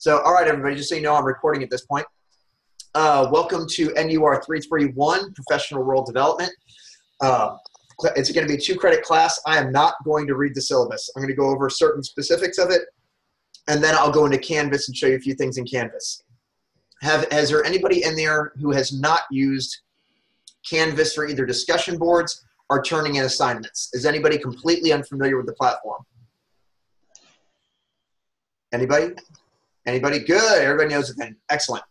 So, all right, everybody, just so you know, I'm recording at this point. Welcome to NUR331, Professional Role Development. It's going to be a 2-credit class. I am not going to read the syllabus. I'm going to go over certain specifics of it, and then I'll go into Canvas and show you a few things in Canvas. Has there anybody in there who has not used Canvas for either discussion boards or turning in assignments? Is anybody completely unfamiliar with the platform? Anybody? Anybody? Good. Everybody knows it then. Excellent.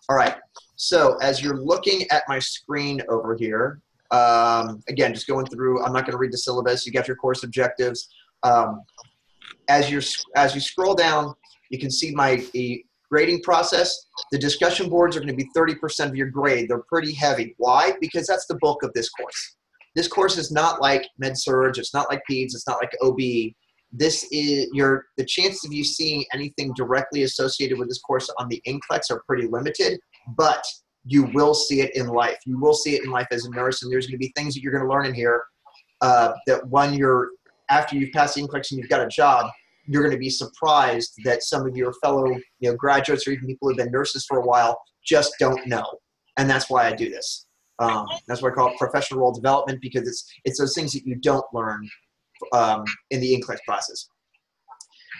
All right. So as you're looking at my screen over here, again, just going through, I'm not going to read the syllabus. You got your course objectives. As you scroll down, you can see my grading process. The discussion boards are going to be 30% of your grade. They're pretty heavy. Why? Because that's the bulk of this course. This course is not like Med-Surg. It's not like PEDS. It's not like OB. This is the chances of you seeing anything directly associated with this course on the NCLEX are pretty limited, but you will see it in life. You will see it in life as a nurse, and there's going to be things that you're going to learn in here that when after you've passed the NCLEX and you've got a job, you're going to be surprised that some of your fellow graduates or even people who've been nurses for a while just don't know. And that's why I do this. That's why I call it professional role development, because it's those things that you don't learn in the NCLEX process.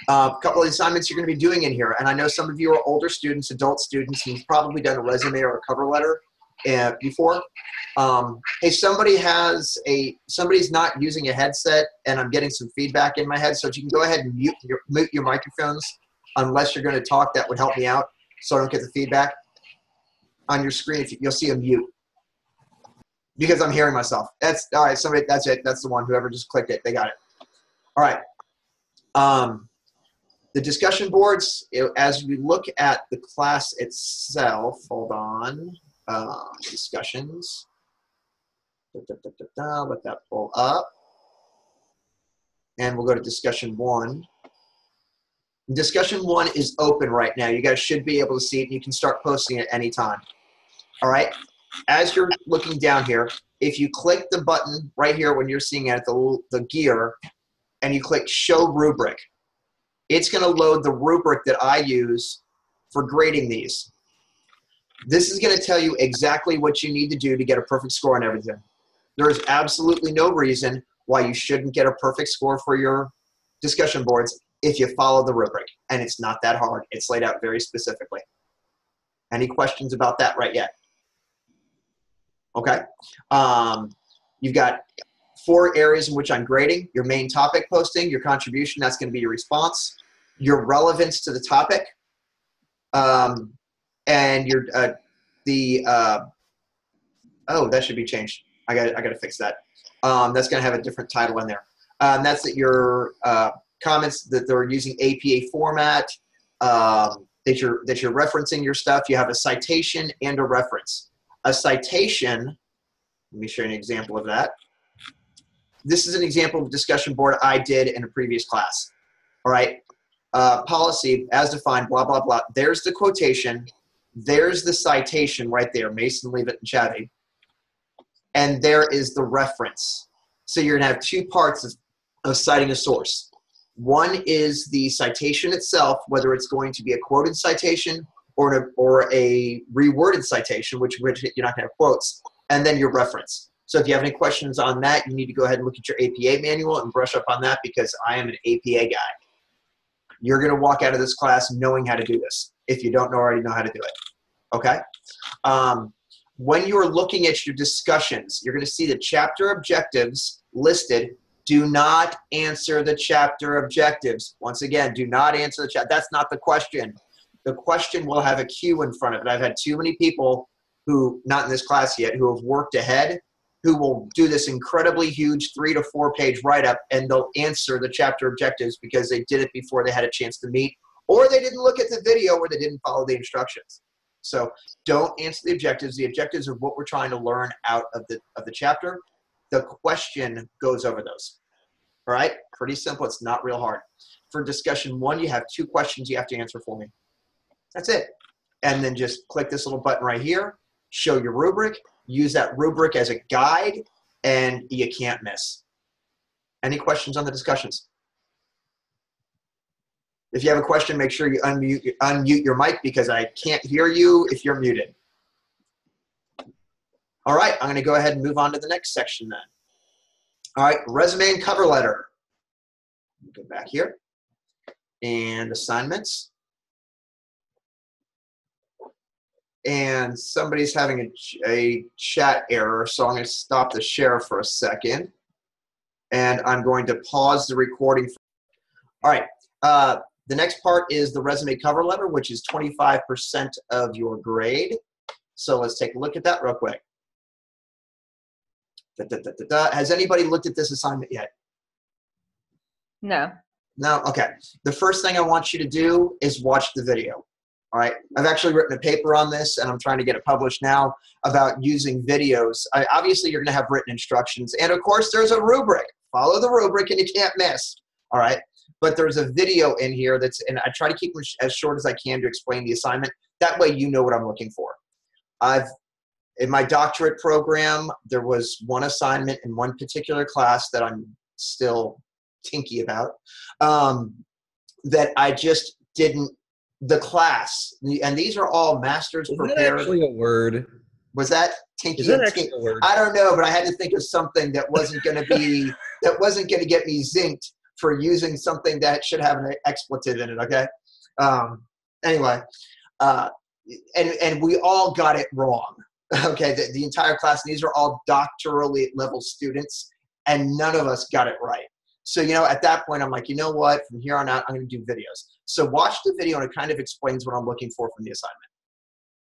A couple of assignments you're going to be doing in here, and I know some of you are older students, adult students, and you've probably done a resume or a cover letter before. Hey, somebody's not using a headset, and I'm getting some feedback in my head, so if you can go ahead and mute your microphones, unless you're going to talk, that would help me out, so I don't get the feedback on your screen. You'll see a mute. Because I'm hearing myself. That's all right. Somebody, that's it. That's the one. Whoever just clicked it, they got it. All right. The discussion boards. As we look at the class itself, hold on. Discussions. Let that pull up, and we'll go to discussion 1. Discussion 1 is open right now. You guys should be able to see it. You can start posting it anytime. All right. As you're looking down here, if you click the button right here when you're seeing it, the gear, and you click Show Rubric, it's going to load the rubric that I use for grading these. This is going to tell you exactly what you need to do to get a perfect score on everything. There is absolutely no reason why you shouldn't get a perfect score for your discussion boards if you follow the rubric, and it's not that hard. It's laid out very specifically. Any questions about that right yet? Okay. You've got 4 areas in which I'm grading: your main topic posting, your contribution, that's going to be your response, your relevance to the topic, and your oh, that should be changed. I got to fix that. That's going to have a different title in there. That's that your comments that they're using APA format, that you're referencing your stuff. You have a citation and a reference. A citation, let me show you an example of that. This is an example of a discussion board I did in a previous class. All right. Policy as defined, blah, blah, blah. There's the quotation. There's the citation right there, Mason, Leavitt, and Chavy. And there is the reference. So you're going to have 2 parts of citing a source. One is the citation itself, whether it's going to be a quoted citation or a reworded citation, which you're not going to have quotes, and then your reference. So if you have any questions on that, you need to go ahead and look at your APA manual and brush up on that, because I am an APA guy. You're going to walk out of this class knowing how to do this if you don't already know how to do it. Okay? When you're looking at your discussions, you're going to see the chapter objectives listed. Do not answer the chapter objectives. Once again, do not answer the chapter. That's not the question. The question will have a Q in front of it. I've had too many people who, not in this class yet, who have worked ahead, who will do this incredibly huge 3- to 4-page write-up, and they'll answer the chapter objectives because they did it before they had a chance to meet, or they didn't look at the video, or they didn't follow the instructions. So don't answer the objectives. The objectives are what we're trying to learn out of the chapter. The question goes over those. All right? Pretty simple. It's not real hard. For discussion 1, you have 2 questions you have to answer for me. That's it. And then just click this little button right here, show your rubric, use that rubric as a guide, and you can't miss. Any questions on the discussions? If you have a question, make sure you unmute your mic because I can't hear you if you're muted. All right, I'm going to go ahead and move on to the next section then. All right, resume and cover letter. Go back here. And assignments. And somebody's having a chat error, so I'm going to stop the share for a second. And I'm going to pause the recording. All right, the next part is the resume cover letter, which is 25% of your grade. So let's take a look at that real quick. Has anybody looked at this assignment yet? No. No? Okay. The first thing I want you to do is watch the video. All right. I've actually written a paper on this, and I'm trying to get it published now about using videos. Obviously, you're going to have written instructions. And, of course, there's a rubric. Follow the rubric, and you can't miss. All right. But there's a video in here and I try to keep it as short as I can to explain the assignment. That way you know what I'm looking for. In my doctorate program, there was one assignment in one particular class that I'm still tinky about, that I just didn't, the class, and these are all masters prepared. Is that actually a word? Was that tinky? Is that actually a word? I don't know, but I had to think of something that wasn't going to be, that wasn't going to get me zinked for using something that should have an expletive in it, okay? Anyway, and we all got it wrong. Okay, the entire class, and these are all doctorally level students, and none of us got it right. So, you know, at that point, I'm like, you know what? From here on out, I'm going to do videos. So watch the video, and it kind of explains what I'm looking for from the assignment.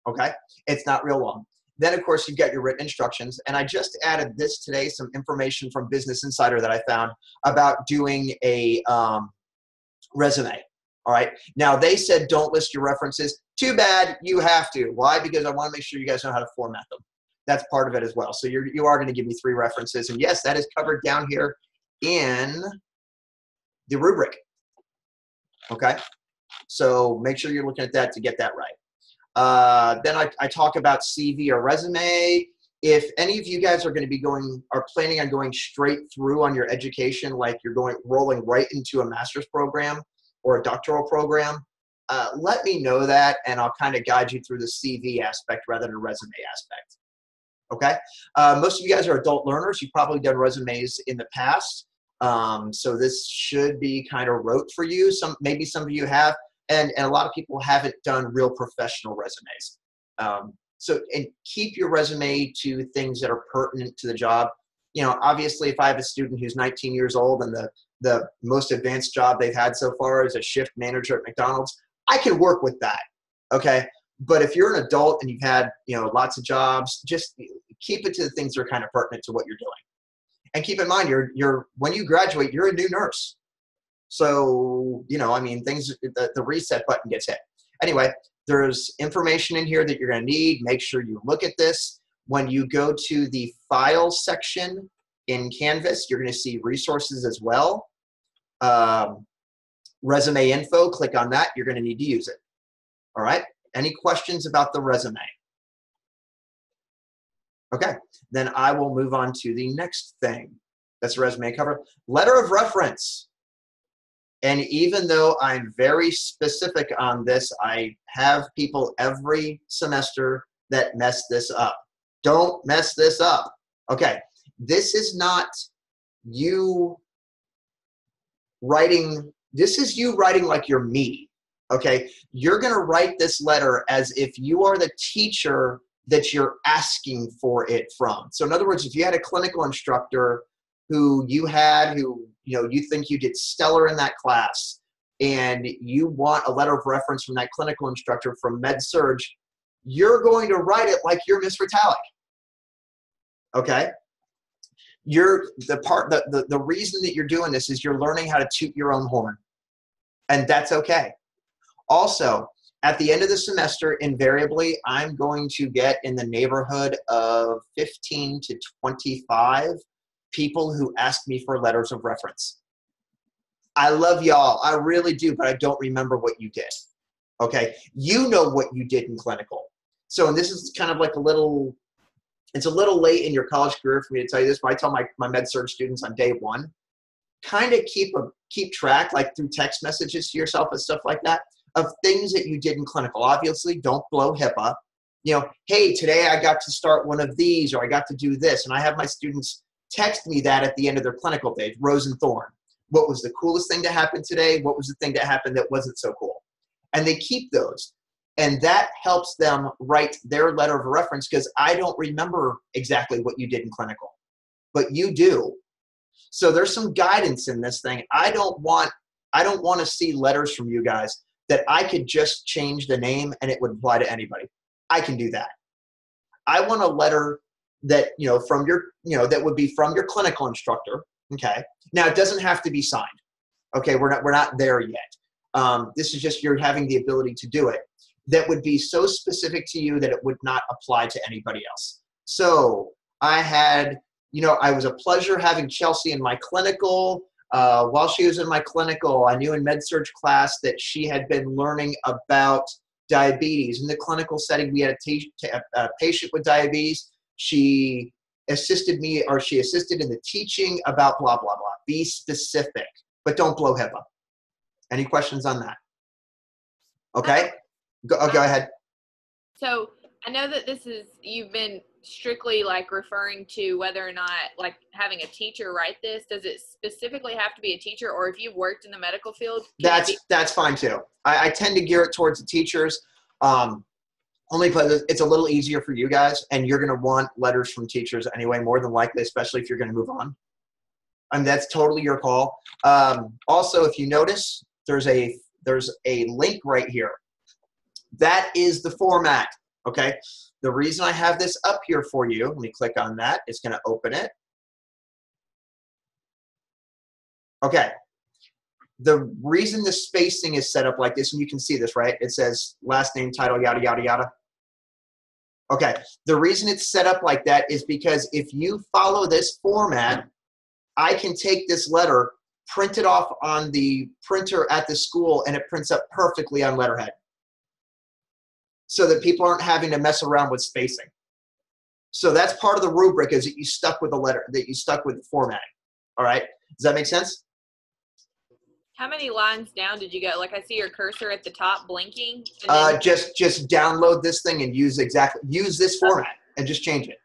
Okay? It's not real long. Then, of course, you've got your written instructions, and I just added this today, some information from Business Insider that I found about doing a resume. All right. Now, they said don't list your references. Too bad, you have to. Why? Because I want to make sure you guys know how to format them. That's part of it as well. So you are going to give me 3 references. And yes, that is covered down here in the rubric. Okay. So make sure you're looking at that to get that right. Then I talk about CV or resume. If any of you guys are going to be planning on going straight through on your education, like you're rolling right into a master's program or a doctoral program, let me know that, and I'll kind of guide you through the CV aspect rather than a resume aspect. Okay? Most of you guys are adult learners. You've probably done resumes in the past, so this should be kind of rote for you. Maybe some of you have, and a lot of people haven't done real professional resumes. And keep your resume to things that are pertinent to the job. You know, obviously, if I have a student who's 19 years old and the most advanced job they've had so far is a shift manager at McDonald's, I can work with that, okay? But if you're an adult and you've had, you know, lots of jobs, just keep it to the things that are kind of pertinent to what you're doing. And keep in mind, when you graduate, you're a new nurse. So, you know, I mean, the reset button gets hit. Anyway, there's information in here that you're going to need. Make sure you look at this. When you go to the Files section in Canvas, you're going to see resources as well. Resume info, click on that. You're going to need to use it. All right? Any questions about the resume? Okay, then I will move on to the next thing. That's resume cover. Letter of reference. And even though I'm very specific on this, I have people every semester that mess this up. Don't mess this up. Okay, this is not you writing, this is you writing like you're me. Okay, you're going to write this letter as if you are the teacher that you're asking for it from. So in other words, if you had a clinical instructor who you think you did stellar in that class, and you want a letter of reference from that clinical instructor from Med-Surg, you're going to write it like you're Miss Vitalik. Okay? The reason that you're doing this is you're learning how to toot your own horn. And that's okay. Also, at the end of the semester, invariably, I'm going to get in the neighborhood of 15 to 25 people who ask me for letters of reference. I love y'all. I really do, but I don't remember what you did. Okay? You know what you did in clinical. So, and this is kind of like it's a little late in your college career for me to tell you this, but I tell my Med-Surg students on day one, kind of keep track, like through text messages to yourself and stuff like that, of things that you did in clinical. Obviously, don't blow HIPAA. You know, hey, today I got to start one of these, or I got to do this. And I have my students text me that at the end of their clinical page, rose and thorn. What was the coolest thing to happen today? What was the thing that happened that wasn't so cool? And they keep those. And that helps them write their letter of reference, because I don't remember exactly what you did in clinical, but you do. So there's some guidance in this thing. I don't want to see letters from you guys that I could just change the name and it would apply to anybody. I can do that. I want a letter that, from your, that would be from your clinical instructor. Okay. Now it doesn't have to be signed. Okay. We're not there yet. This is just, you're having the ability to do it. That would be so specific to you that it would not apply to anybody else. So I had, I was a pleasure having Chelsea in my clinical. While she was in my clinical, I knew in med-surg class that she had been learning about diabetes. In the clinical setting, we had a patient with diabetes. She assisted me, or she assisted in the teaching about blah, blah, blah. Be specific, but don't blow HIPAA. Any questions on that? Okay, go ahead. So I know that you've been strictly like referring to whether or not like having a teacher write this. Does it specifically have to be a teacher, or if you've worked in the medical field? That's fine too. I tend to gear it towards the teachers, only because it's a little easier for you guys, and you're going to want letters from teachers anyway, more than likely, especially if you're going to move on. And that's totally your call. Also, if you notice, there's a link right here. That is the format. Okay. The reason I have this up here for you, let me click on that. It's going to open it. Okay. The reason the spacing is set up like this, and you can see this, right? It says last name, title, yada, yada, yada. Okay. The reason it's set up like that is because if you follow this format, I can take this letter, print it off on the printer at the school, and it prints up perfectly on letterhead, so that people aren't having to mess around with spacing. So that's part of the rubric, is that you stuck with the letter, that you stuck with the formatting. All right. Does that make sense? How many lines down did you go? Like I see your cursor at the top blinking. Just download this thing and use this format and just change it.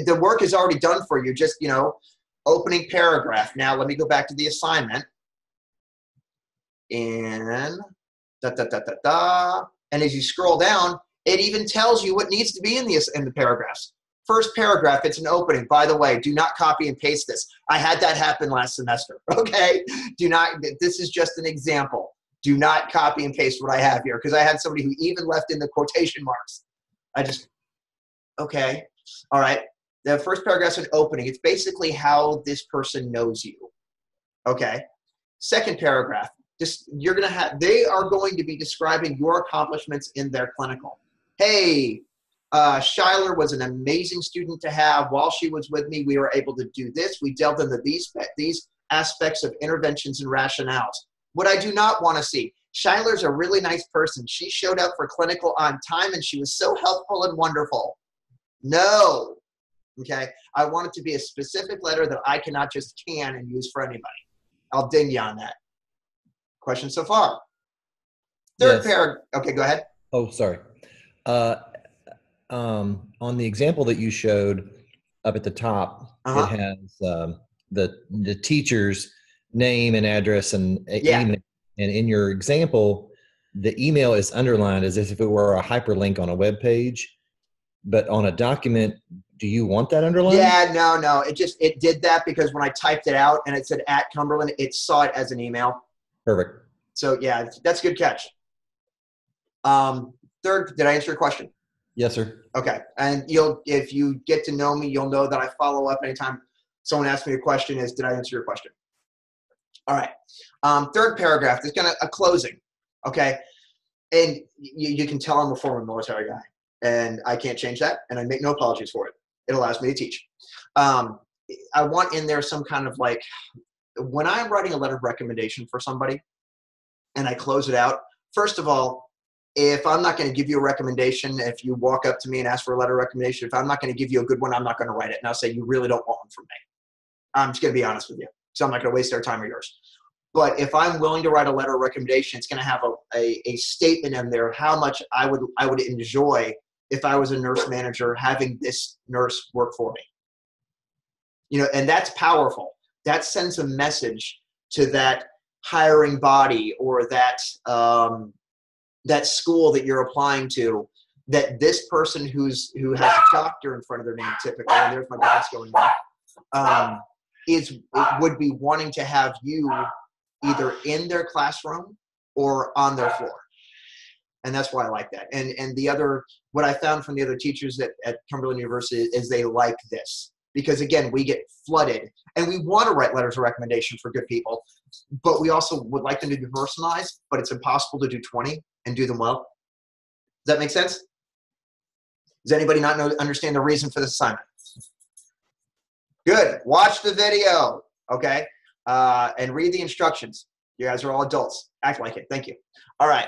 The work is already done for you. Just, opening paragraph. Now let me go back to the assignment. And and as you scroll down, it even tells you what needs to be in the paragraphs. First paragraph, it's an opening. By the way, do not copy and paste this. I had that happen last semester, okay? This is just an example. Do not copy and paste what I have here, because I had somebody who even left in the quotation marks. Okay, all right. The first paragraph's an opening. It's basically how this person knows you, okay? Second paragraph, they are going to be describing your accomplishments in their clinical. Hey, Shyler was an amazing student to have. While she was with me, we were able to do this. We delved into these aspects of interventions and rationales. What I do not want to see, Shyler's a really nice person. She showed up for clinical on time, and she was so helpful and wonderful. No. Okay. I want it to be a specific letter that I cannot just can and use for anybody. I'll ding you on that. Question so far? Third paragraph. Okay, go ahead. Oh, sorry. On the example that you showed up at the top, it has the teacher's name and address and email. And in your example, the email is underlined as if it were a hyperlink on a web page. But on a document, do you want that underlined? Yeah, no. It did that because when I typed it out and it said at Cumberland, it saw it as an email. Perfect. So yeah, that's a good catch. Third, did I answer your question? Yes, sir. Okay. And if you get to know me, you'll know that I follow up anytime someone asks me a question is, did I answer your question? All right. Third paragraph, there's a closing. Okay. And you can tell I'm a former military guy, and I can't change that. And I make no apologies for it. It allows me to teach. I want in there some kind of like, when I'm writing a letter of recommendation for somebody and I close it out, first of all, if I'm not going to give you a recommendation, if you walk up to me and ask for a letter of recommendation, if I'm not going to give you a good one, I'm not going to write it. And I'll say, you really don't want one from me. I'm just going to be honest with you. So I'm not going to waste their time or yours. But if I'm willing to write a letter of recommendation, it's going to have a statement in there how much I would enjoy if I was a nurse manager having this nurse work for me. You know, and that's powerful. That sends a message to that hiring body or that that school that you're applying to, that this person who has a doctor in front of their name typically, and there's my dogs going on, would be wanting to have you either in their classroom or on their floor. And that's why I like that. And the other, what I found from the other teachers at Cumberland University is they like this. Because again, we get flooded and we want to write letters of recommendation for good people, but we also would like them to be personalized, but it's impossible to do 20 and do them well. Does that make sense? Does anybody not understand the reason for this assignment? Good. Watch the video, okay? And read the instructions. You guys are all adults. Act like it. Thank you. All right.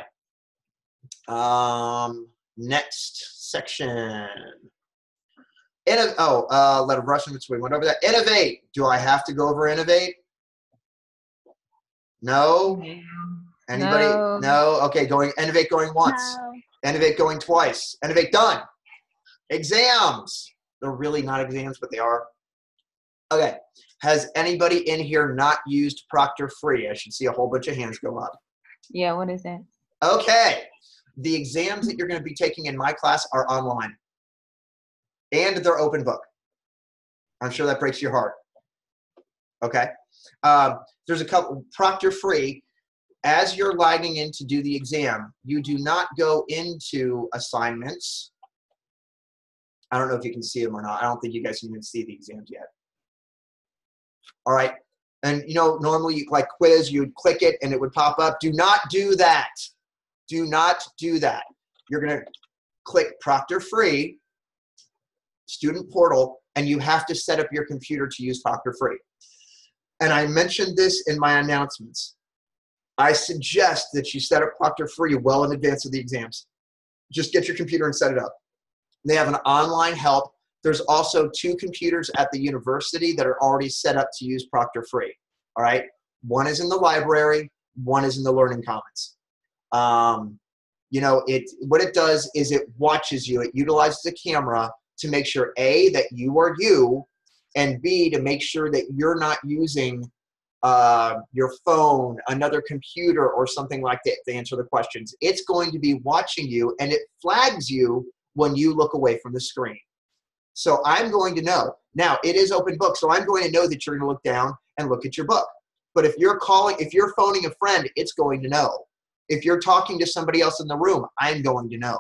Next section. Letter of Russian, which we went over that. Innovate. Do I have to go over innovate? No? Anybody? No? Okay, innovate going once. No. Innovate going twice. Innovate done. Exams. They're really not exams, but they are. Okay. Has anybody in here not used Proctor free? I should see a whole bunch of hands go up. Yeah, what is that? Okay. The exams that you're going to be taking in my class are online. And they're open book. I'm sure that breaks your heart. Okay. There's a couple, Proctor free. As you're logging in to do the exam, you do not go into assignments. I don't know if you can see them or not. I don't think you guys can even see the exams yet. All right. And you know, normally like quiz, you would click it and it would pop up. Do not do that. Do not do that. You're going to click Proctor free. Student portal, and you have to set up your computer to use Proctor free. And I mentioned this in my announcements. I suggest that you set up Proctor free well in advance of the exams. Just get your computer and set it up. They have an online help. There's also 2 computers at the university that are already set up to use Proctor free. All right. One is in the library. One is in the Learning Commons. You know, what it does is it watches you. It utilizes a camera to make sure, A, that you are you, and B, to make sure that you're not using your phone, another computer, or something like that to answer the questions. It's going to be watching you, and it flags you when you look away from the screen. So I'm going to know. Now, it is open book, so I'm going to know that you're going to look down and look at your book. But if you're phoning a friend, it's going to know. If you're talking to somebody else in the room, I'm going to know.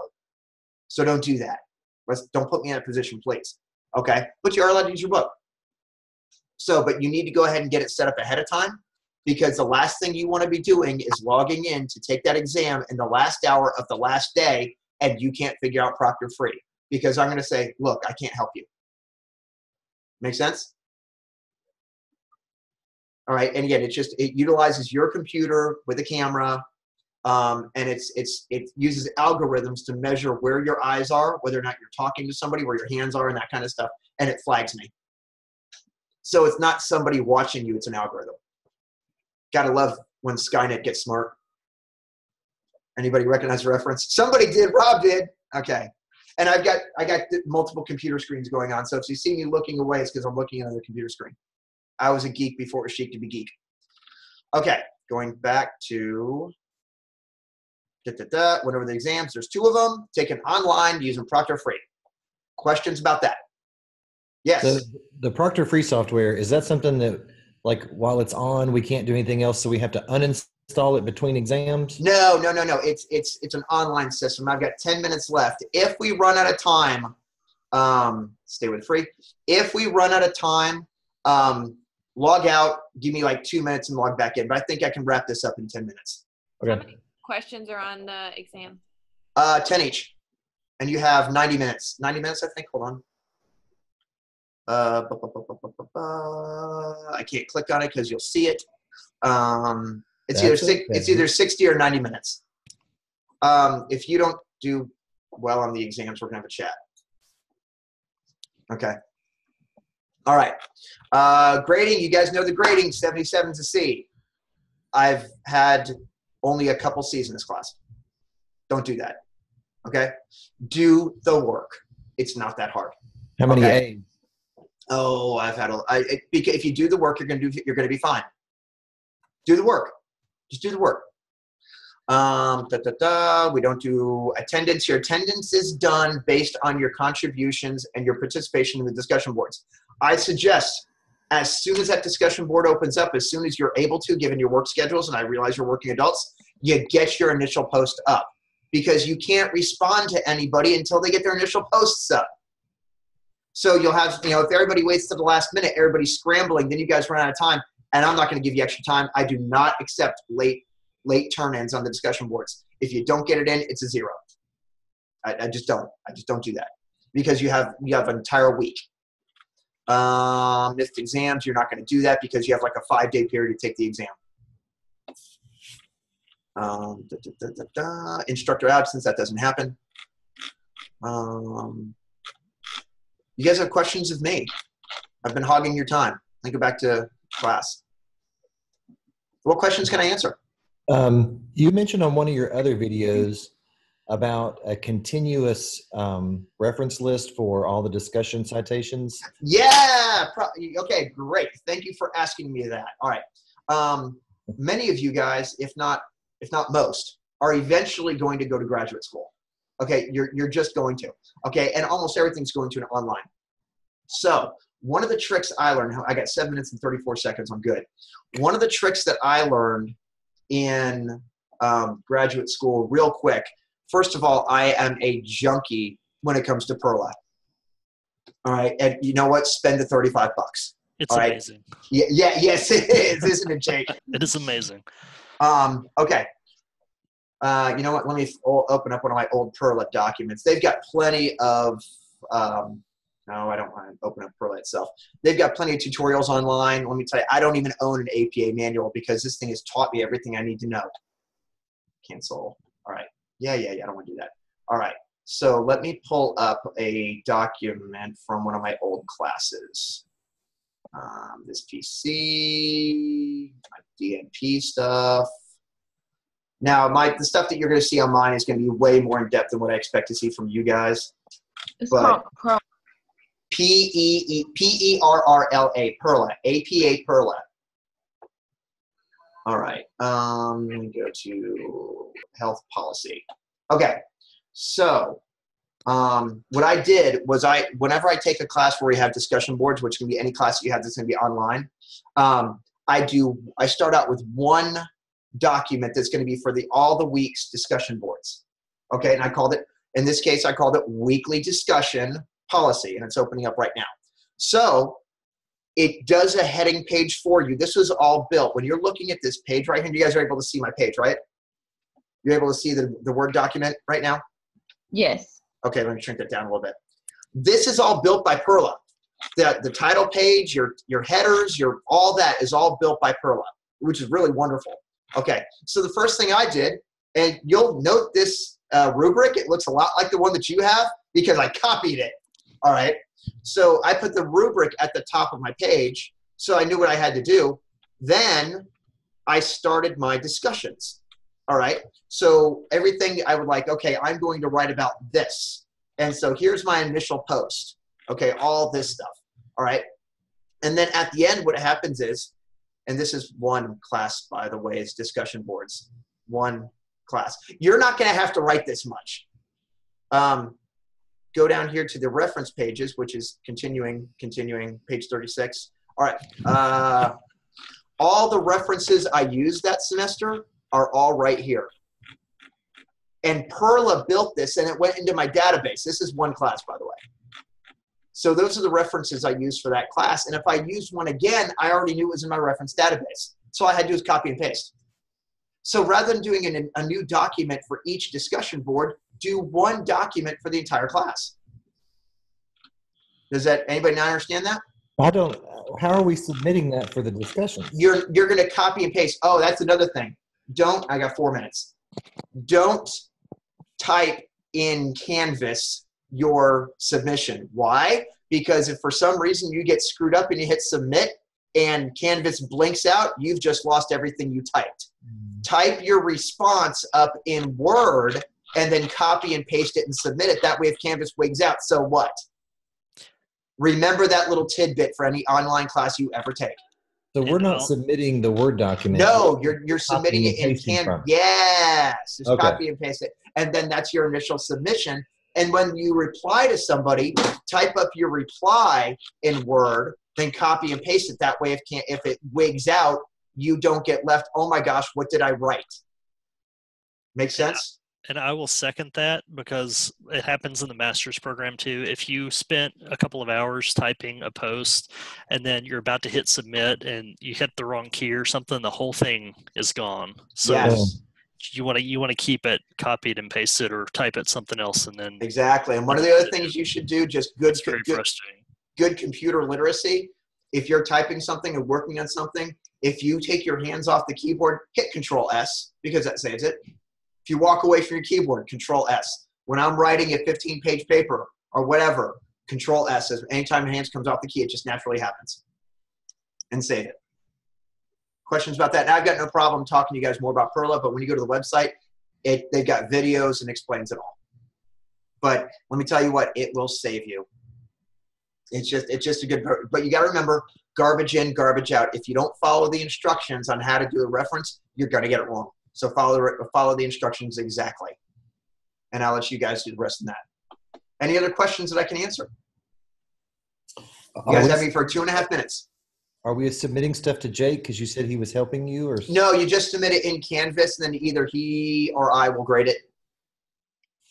So don't do that. Don't put me in a position, please. Okay? But you are allowed to use your book. So, but you need to go ahead and get it set up ahead of time, because the last thing you want to be doing is logging in to take that exam in the last hour of the last day, and you can't figure out Proctor free. Because I'm going to say, look, I can't help you. Make sense? All right. And again, it utilizes your computer with a camera. And it uses algorithms to measure where your eyes are, whether or not you're talking to somebody, where your hands are, and that kind of stuff. And it flags me. So it's not somebody watching you, it's an algorithm. Gotta love when Skynet gets smart. Anybody recognize the reference? Somebody did, Rob did. Okay. And I got multiple computer screens going on. So if you see me looking away, it's because I'm looking at another computer screen. I was a geek before it was chic to be geek. Okay, going back to whenever the exams, there's 2 of them, taken online using Proctor free. Questions about that? Yes. The Proctor free software, is that something that, like, while it's on, we can't do anything else, so we have to uninstall it between exams? No. It's an online system. I've got 10 minutes left. If we run out of time, stay with free. If we run out of time, log out, give me like 2 minutes and log back in. But I think I can wrap this up in 10 minutes. Okay. How many questions are on the exam? 10 each. And you have 90 minutes. 90 minutes, I think. Hold on. I can't click on it because you'll see it. It's either 60 or 90 minutes. If you don't do well on the exams, we're going to have a chat. Okay. All right. Grading, you guys know the grading, 77 is a C. I've had only a couple C's in this class. Don't do that. Okay? Do the work. It's not that hard. How many A's? Oh, I've had if you do the work, you're gonna be fine. Do the work. Just do the work. We don't do attendance. Your attendance is done based on your contributions and your participation in the discussion boards. I suggest as soon as that discussion board opens up, as soon as you're able to, given your work schedules, and I realize you're working adults, you get your initial post up, because you can't respond to anybody until they get their initial posts up. So you'll have, if everybody waits to the last minute, everybody's scrambling, then you guys run out of time, and I'm not going to give you extra time. I do not accept late turn-ins on the discussion boards. If you don't get it in, it's a 0. I just don't. I just don't do that, because you have an entire week. Missed exams, you're not going to do that because you have like a 5-day period to take the exam. Instructor absence, that doesn't happen. You guys have questions of me? I've been hogging your time. Then go back to class. What questions can I answer? You mentioned on one of your other videos about a continuous reference list for all the discussion citations. Yeah. Okay, great. Thank you for asking me that. All right. Many of you guys, if not most, are eventually going to go to graduate school. Okay, you're just going to. Okay, and almost everything's going to an online. So one of the tricks I learned, I got 7 minutes and 34 seconds, I'm good. One of the tricks that I learned in graduate school real quick, first of all, I am a junkie when it comes to Perla. All right, and you know what? Spend the $35. It's amazing. Right? Yes, it is, isn't it, Jake? It is amazing. Okay. You know what? Let me open up one of my old Perla documents. They've got plenty of, no, I don't want to open up Perla itself. They've got plenty of tutorials online. Let me tell you, I don't even own an APA manual because this thing has taught me everything I need to know. Cancel. All right. Yeah, I don't want to do that. All right. So let me pull up a document from one of my old classes. This PC, my DNP stuff. Now, the stuff that you're going to see on mine is going to be way more in depth than what I expect to see from you guys. It's called P-E-R-R-L-A, Perla, APA Perla. All right, let me go to health policy. Okay, so what I did was whenever I take a class where we have discussion boards, which can be any class that you have that's going to be online, I start out with one document that's going to be for all the week's discussion boards. Okay, and in this case, I called it weekly discussion policy, and it's opening up right now. So it does a heading page for you. This was all built. When you're looking at this page right here, you guys are able to see my page, right? You're able to see the Word document right now? Yes. Okay, let me shrink that down a little bit. This is all built by Perla. The title page, your headers, all that is all built by Perla, which is really wonderful. Okay, so the first thing I did, and you'll note this rubric, it looks a lot like the one that you have because I copied it. All right, so I put the rubric at the top of my page so I knew what I had to do. Then I started my discussions. All right, so everything I would okay, I'm going to write about this. And so here's my initial post. Okay, all this stuff. All right, and then at the end what happens is, and this is one class, by the way, is discussion boards. One class. You're not going to have to write this much. Go down here to the reference pages, which is continuing, page 36. All right. All the references I used that semester are all right here. And Perla built this, and it went into my database. This is one class, by the way. So those are the references I used for that class. And if I used one again, I already knew it was in my reference database. So all I had to do is copy and paste. So rather than doing a new document for each discussion board, do one document for the entire class. Does anybody not understand that? I don't. How are we submitting that for the discussion? You're going to copy and paste. Oh, that's another thing. I got 4 minutes. Don't type in Canvas your submission. Why? because if for some reason you get screwed up and you hit submit and Canvas blinks out, you've just lost everything you typed. Type your response up in Word and then copy and paste it and submit it. That way if Canvas wigs out, so what? Remember that little tidbit for any online class you ever take. So we're not submitting the Word document. No, you're submitting it in Canvas. Yes, just copy and paste it. And then that's your initial submission. And when you reply to somebody, type up your reply in Word, then copy and paste it. That way if it wigs out, you don't get left, oh my gosh, what did I write? Make sense? And I will second that, because it happens in the master's program too. If you spent a couple of hours typing a post and then you're about to hit submit and you hit the wrong key or something, the whole thing is gone. So yes. you want to keep it copied and pasted, or type it something else and then. Exactly. And one of the other things you should do, just good computer literacy. If you're typing something and working on something, if you take your hands off the keyboard, hit Control S, because that saves it. If you walk away from your keyboard, Control S. When I'm writing a 15-page paper or whatever, Control S. Anytime your hands comes off the key, it just naturally happens. And save it. Questions about that? Now, I've got no problem talking to you guys more about Perla, but when you go to the website, they've got videos and explains it all. But let me tell you what, it will save you. It's just a good, but you got to remember, garbage in, garbage out. If you don't follow the instructions on how to do a reference, you're going to get it wrong. So follow the instructions exactly. And I'll let you guys do the rest of that. Any other questions that I can answer? You guys have me for 2.5 minutes. Are we submitting stuff to Jake because you said he was helping you? Or no, you just submit it in Canvas, and then either he or I will grade it.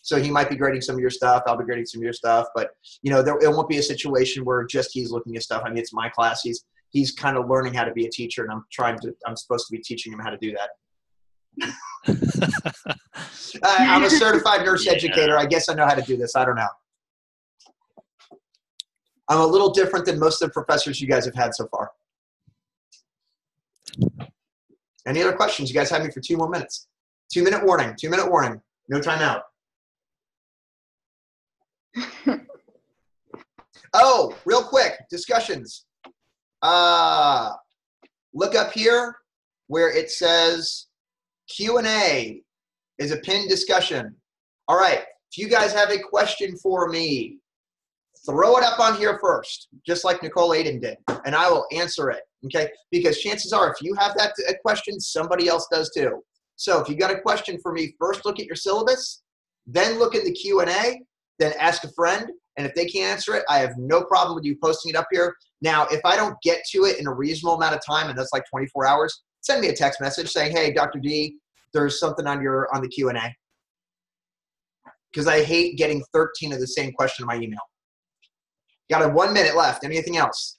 So he might be grading some of your stuff. I'll be grading some of your stuff. But, you know, it won't be a situation where just he's looking at stuff. I mean, it's my class. He's kind of learning how to be a teacher, and I'm supposed to be teaching him how to do that. I'm a certified nurse educator. I guess I know how to do this. I don't know. I'm a little different than most of the professors you guys have had so far. Any other questions? You guys have me for 2 more minutes. 2-minute warning. 2-minute warning. No time out. Oh, real quick, discussions. Look up here where it says Q&A is a pinned discussion. All right, if you guys have a question for me, throw it up on here first, just like Nicole Aiden did, and I will answer it, okay? Because chances are, if you have that question, somebody else does too. So if you got a question for me, first look at your syllabus, then look at the Q&A, then ask a friend, and if they can't answer it, I have no problem with you posting it up here. Now, if I don't get to it in a reasonable amount of time, and that's like 24 hours, send me a text message saying, hey, Dr. D, there's something on the Q&A. Because I hate getting 13 of the same question in my email. Got 1 minute left. Anything else?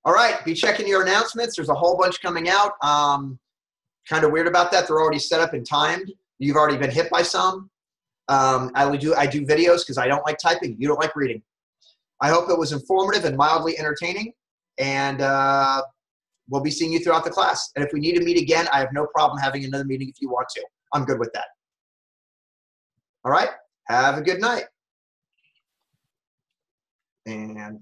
All right, be checking your announcements. There's a whole bunch coming out. Kind of weird about that. They're already set up and timed. You've already been hit by some. I do videos because I don't like typing. You don't like reading. I hope it was informative and mildly entertaining. And we'll be seeing you throughout the class. And if we need to meet again, I have no problem having another meeting if you want to. I'm good with that. All right. Have a good night. And